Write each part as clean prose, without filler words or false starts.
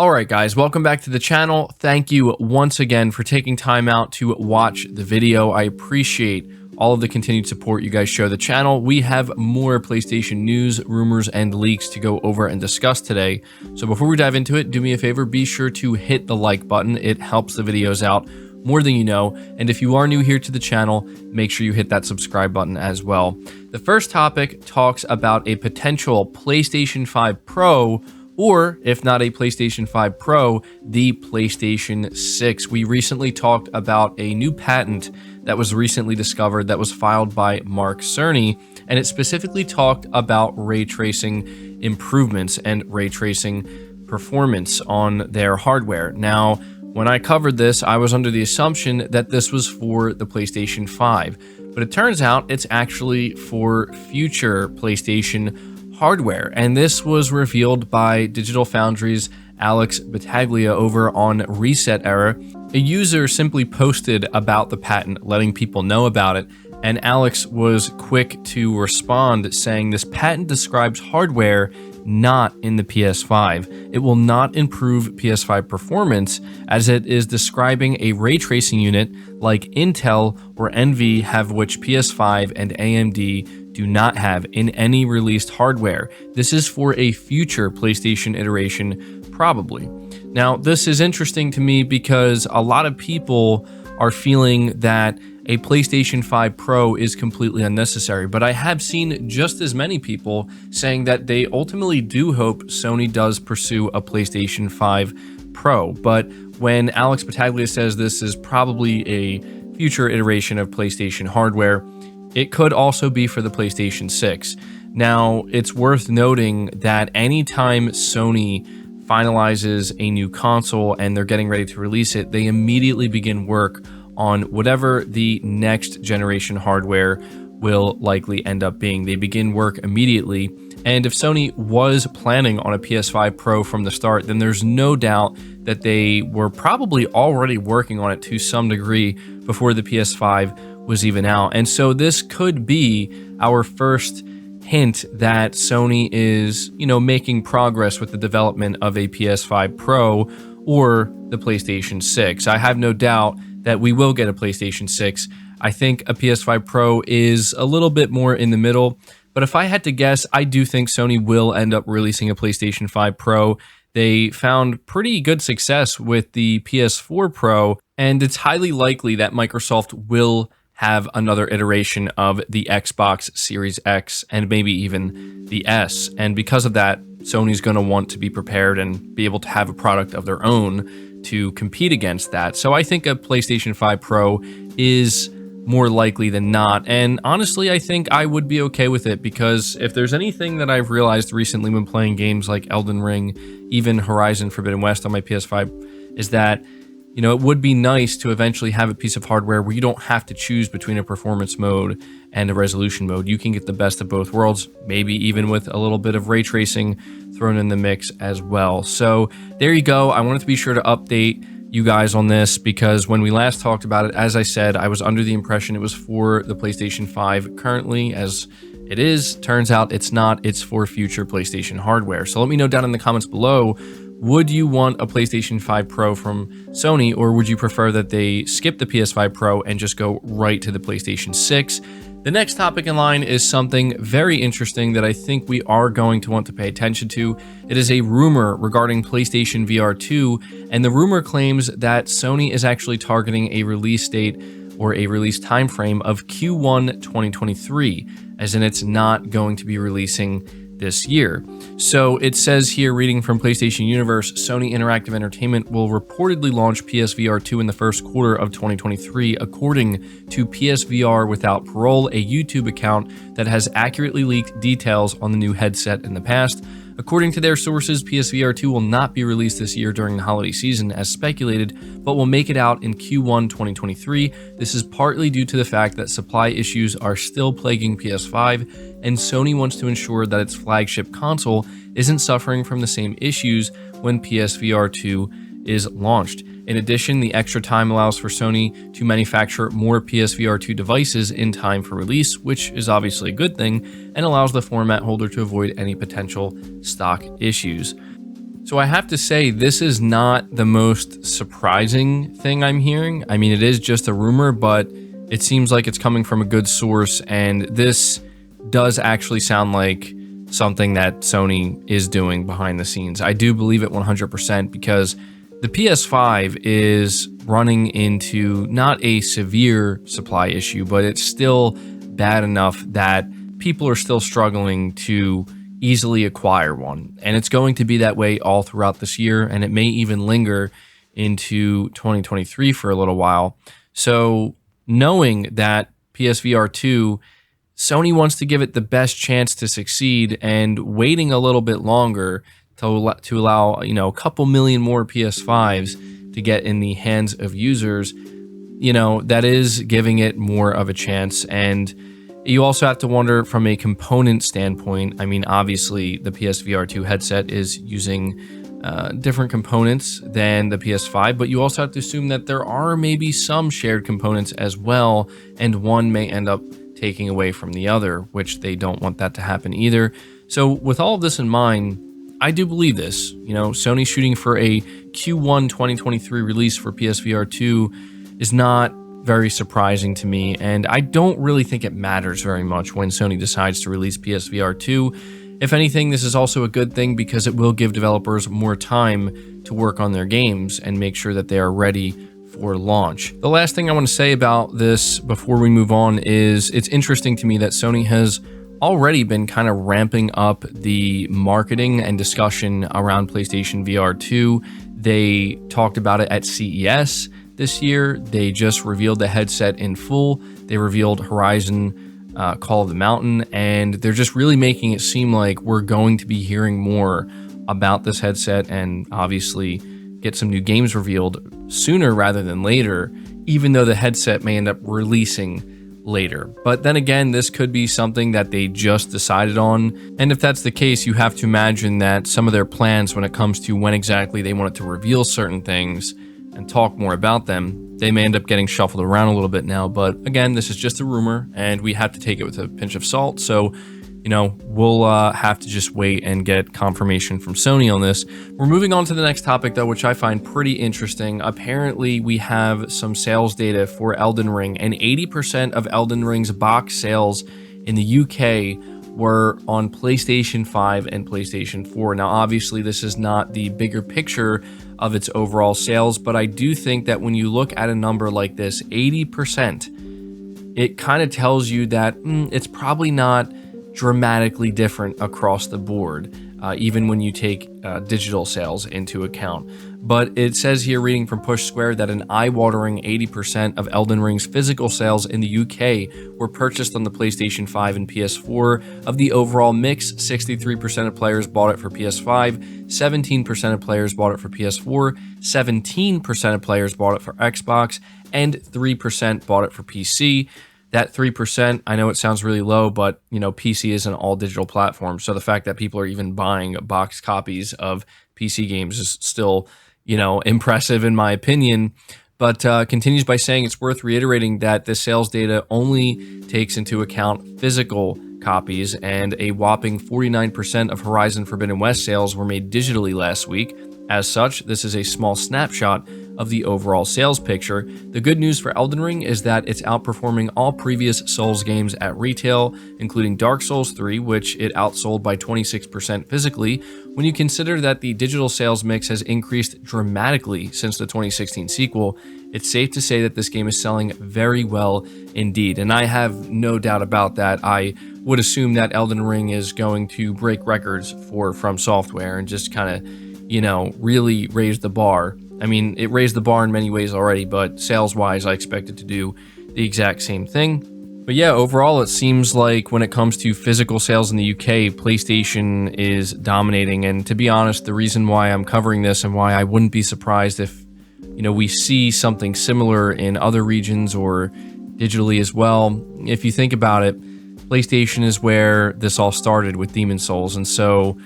Alright guys, welcome back to the channel. Thank you once again for taking time out to watch the video. I appreciate all of the continued support you guys show the channel. We have more PlayStation news, rumors, and leaks to go over and discuss today. So before we dive into it, do me a favor, be sure to hit the like button. It helps the videos out more than you know. And if you are new here to the channel, make sure you hit that subscribe button as well. The first topic talks about a potential PlayStation 5 Pro, or if not a PlayStation 5 Pro, the PlayStation 6. We recently talked about a new patent that was recently discovered that was filed by Mark Cerny, and it specifically talked about ray tracing improvements and ray tracing performance on their hardware. Now, when I covered this, I was under the assumption that this was for the PlayStation 5, but it turns out it's actually for future PlayStation hardware, and this was revealed by Digital Foundry's Alex Battaglia over on Reset Era. A user simply posted about the patent, letting people know about it, and Alex was quick to respond saying this patent describes hardware not in the PS5. It will not improve PS5 performance, as it is describing a ray tracing unit like Intel or NV have, which PS5 and AMD do not have in any released hardware. This is for a future PlayStation iteration, probably. Now, this is interesting to me because a lot of people are feeling that a PlayStation 5 Pro is completely unnecessary, but I have seen just as many people saying that they ultimately do hope Sony does pursue a PlayStation 5 Pro. But when Alex Battaglia says this is probably a future iteration of PlayStation hardware, it could also be for the PlayStation 6. Now, it's worth noting that anytime Sony finalizes a new console and they're getting ready to release it, they immediately begin work on whatever the next generation hardware will likely end up being. They begin work immediately, and if Sony was planning on a PS5 Pro from the start, then there's no doubt that they were probably already working on it to some degree before the PS5 was even out. And so this could be our first hint that Sony is, making progress with the development of a PS5 Pro or the PlayStation 6. I have no doubt that we will get a PlayStation 6. I think a PS5 Pro is a little bit more in the middle, but if I had to guess, I do think Sony will end up releasing a PlayStation 5 Pro. They found pretty good success with the PS4 Pro, and it's highly likely that Microsoft will have another iteration of the Xbox Series X and maybe even the S. And because of that, Sony's going to want to be prepared and be able to have a product of their own to compete against that. So I think a PlayStation 5 Pro is more likely than not. And honestly, I think I would be okay with it, because if there's anything that I've realized recently when playing games like Elden Ring, even Horizon Forbidden West on my PS5, is that it would be nice to eventually have a piece of hardware where you don't have to choose between a performance mode and a resolution mode. You can get the best of both worlds, maybe even with a little bit of ray tracing thrown in the mix as well. So there you go. I wanted to be sure to update you guys on this, because when we last talked about it, as I said, I was under the impression it was for the PlayStation 5 currently, as it is. Turns out it's not. It's for future PlayStation hardware. So let me know down in the comments below, would you want a PlayStation 5 Pro from Sony, or would you prefer that they skip the PS5 Pro and just go right to the PlayStation 6? The next topic in line is something very interesting that I think we are going to want to pay attention to. It is a rumor regarding PlayStation VR2, and the rumor claims that Sony is actually targeting a release date or a release time frame of Q1 2023, as in it's not going to be releasing this year. So it says here, reading from PlayStation Universe, Sony Interactive Entertainment will reportedly launch PSVR2 in the first quarter of 2023, according to PSVR Without Parole, a YouTube account that has accurately leaked details on the new headset in the past. According to their sources, PSVR2 will not be released this year during the holiday season as speculated, but will make it out in Q1 2023. This is partly due to the fact that supply issues are still plaguing PS5, and Sony wants to ensure that its flagship console isn't suffering from the same issues when PSVR2 is launched. In addition, the extra time allows for Sony to manufacture more PSVR2 devices in time for release, which is obviously a good thing, and allows the format holder to avoid any potential stock issues. So I have to say, this is not the most surprising thing I'm hearing. I mean, it is just a rumor, but it seems like it's coming from a good source, and this does actually sound like something that Sony is doing behind the scenes. I do believe it 100% because the PS5 is running into not a severe supply issue, but it's still bad enough that people are still struggling to easily acquire one. And it's going to be that way all throughout this year, and it may even linger into 2023 for a little while. So knowing that PSVR2, Sony wants to give it the best chance to succeed, and waiting a little bit longer to allow, a couple million more PS5s to get in the hands of users, that is giving it more of a chance. And you also have to wonder from a component standpoint. I mean, obviously the PSVR2 headset is using different components than the PS5, but you also have to assume that there are maybe some shared components as well, and one may end up taking away from the other, which they don't want that to happen either. So with all of this in mind, I do believe this. Sony shooting for a Q1 2023 release for PSVR2 is not very surprising to me, and I don't really think it matters very much when Sony decides to release PSVR2. If anything, this is also a good thing because it will give developers more time to work on their games and make sure that they are ready for launch. The last thing I want to say about this before we move on is it's interesting to me that Sony has already been kind of ramping up the marketing and discussion around PlayStation VR 2. They talked about it at CES this year. They just revealed the headset in full. They revealed Horizon Call of the Mountain, and they're just really making it seem like we're going to be hearing more about this headset, and obviously get some new games revealed sooner rather than later, even though the headset may end up releasing later. But then again, this could be something that they just decided on, and if that's the case, you have to imagine that some of their plans when it comes to when exactly they want it to reveal certain things and talk more about them, they may end up getting shuffled around a little bit now. But again, this is just a rumor, and we have to take it with a pinch of salt. So, we'll have to just wait and get confirmation from Sony on this. We're moving on to the next topic, though, which I find pretty interesting. Apparently, we have some sales data for Elden Ring, and 80% of Elden Ring's box sales in the UK were on PlayStation 5 and PlayStation 4. Now, obviously, this is not the bigger picture of its overall sales, but I do think that when you look at a number like this, 80%, it kind of tells you that it's probably not dramatically different across the board, even when you take digital sales into account. But it says here, reading from Push Square, that an eye-watering 80% of Elden Ring's physical sales in the UK were purchased on the PlayStation 5 and PS4. Of the overall mix, 63% of players bought it for PS5, 17% of players bought it for PS4, 17% of players bought it for Xbox, and 3% bought it for PC. That 3%, I know it sounds really low, but PC is an all-digital platform, so the fact that people are even buying box copies of PC games is still, impressive in my opinion. But continues by saying it's worth reiterating that this sales data only takes into account physical copies, and a whopping 49% of Horizon Forbidden West sales were made digitally last week. As such, this is a small snapshot of the overall sales picture. The good news for Elden Ring is that it's outperforming all previous Souls games at retail, including Dark Souls 3, which it outsold by 26% physically. When you consider that the digital sales mix has increased dramatically since the 2016 sequel, it's safe to say that this game is selling very well indeed. And I have no doubt about that. I would assume that Elden Ring is going to break records for From Software and just kind of, really raise the bar. I mean, it raised the bar in many ways already, but sales-wise, I expect it to do the exact same thing. But yeah, overall, it seems like when it comes to physical sales in the UK, PlayStation is dominating. And to be honest, the reason why I'm covering this and why I wouldn't be surprised if, we see something similar in other regions or digitally as well. If you think about it, PlayStation is where this all started with Demon's Souls. And so,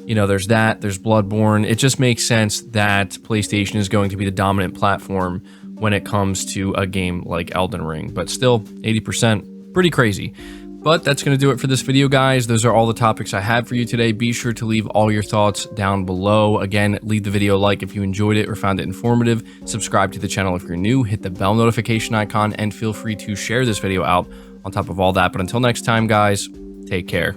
there's that, there's Bloodborne. It just makes sense that PlayStation is going to be the dominant platform when it comes to a game like Elden Ring. But still, 80%, pretty crazy. But that's going to do it for this video, guys. Those are all the topics I had for you today. Be sure to leave all your thoughts down below. Again, leave the video a like if you enjoyed it or found it informative. Subscribe to the channel if you're new. Hit the bell notification icon and feel free to share this video out on top of all that. But until next time, guys, take care.